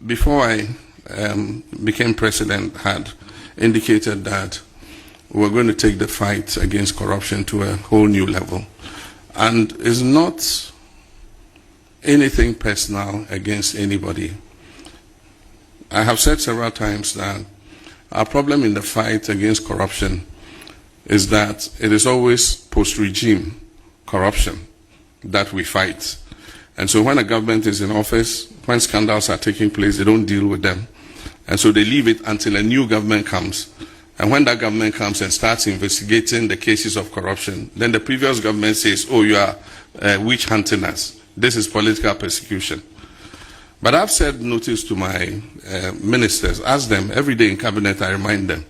before I became president, had indicated that we're going to take the fight against corruption to a whole new level. And it's not anything personal against anybody. I have said several times that our problem in the fight against corruption is that it is always post-regime corruption that we fight. And so when a government is in office, when scandals are taking place, they don't deal with them. And so they leave it until a new government comes. And when that government comes and starts investigating the cases of corruption, then the previous government says, oh, you are witch hunting us. This is political persecution. But I've said notice to my ministers, ask them every day in cabinet, I remind them.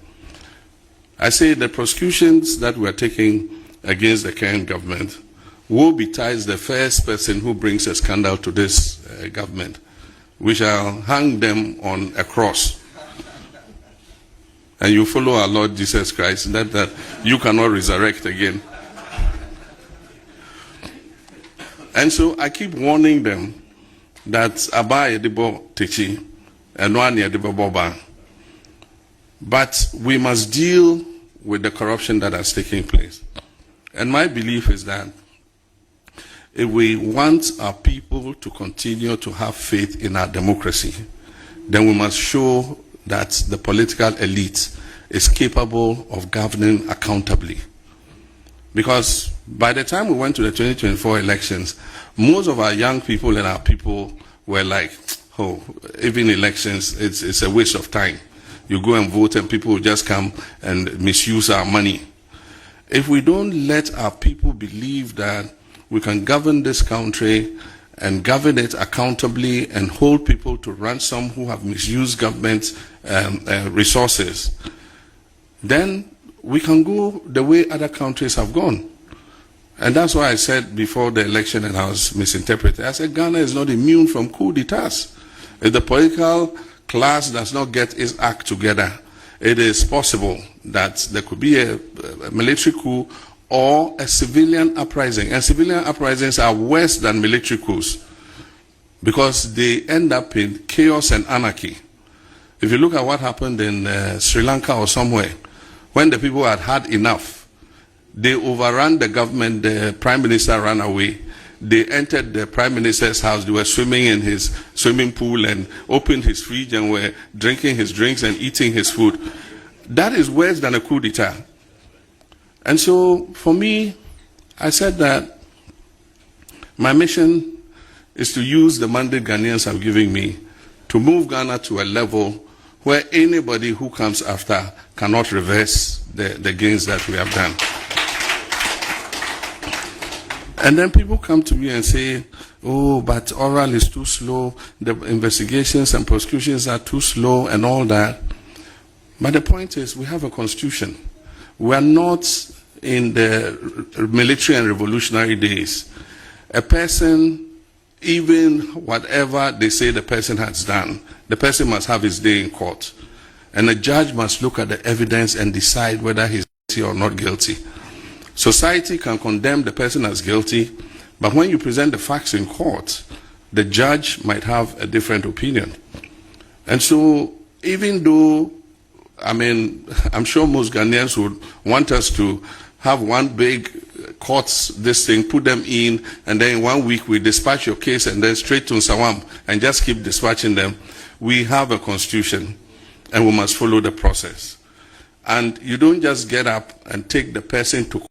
I say the prosecutions that we're taking against the current government will betide the first person who brings a scandal to this government. We shall hang them on a cross. And you follow our Lord Jesus Christ, that you cannot resurrect again. And so I keep warning them that Aba Yedibo Techi and One Yedibo Boba. But we must deal with the corruption that has taken place. And my belief is that if we want our people to continue to have faith in our democracy, then we must show that the political elite is capable of governing accountably. Because by the time we went to the 2024 elections, most of our young people and our people were like, oh, even elections, it's a waste of time. You go and vote and people will just come and misuse our money. If we don't let our people believe that we can govern this country and govern it accountably and hold people to ransom who have misused government resources, then we can go the way other countries have gone. And that's why I said before the election, and I was misinterpreted, I said Ghana is not immune from coup d'etats. If the political class does not get its act together, it is possible that there could be a military coup or a civilian uprising. And civilian uprisings are worse than military coups because they end up in chaos and anarchy. If you look at what happened in Sri Lanka or somewhere, when the people had had enough, they overran the government, the prime minister ran away. They entered the prime minister's house, they were swimming in his swimming pool and opened his fridge and were drinking his drinks and eating his food. That is worse than a coup d'etat. And so, for me, I said that my mission is to use the mandate Ghanaians have given me to move Ghana to a level where anybody who comes after cannot reverse the gains that we have done. And then people come to me and say, oh, but oral is too slow, the investigations and prosecutions are too slow and all that. But the point is, we have a constitution. We are not in the military and revolutionary days. A person, even whatever they say the person has done, the person must have his day in court. And a judge must look at the evidence and decide whether he's guilty or not guilty. Society can condemn the person as guilty, but when you present the facts in court, the judge might have a different opinion. And so, even though, I mean, I'm sure most Ghanaians would want us to have one big courts, this thing, put them in, and then in 1 week we dispatch your case and then straight to Nsawam and just keep dispatching them. We have a constitution and we must follow the process. And you don't just get up and take the person to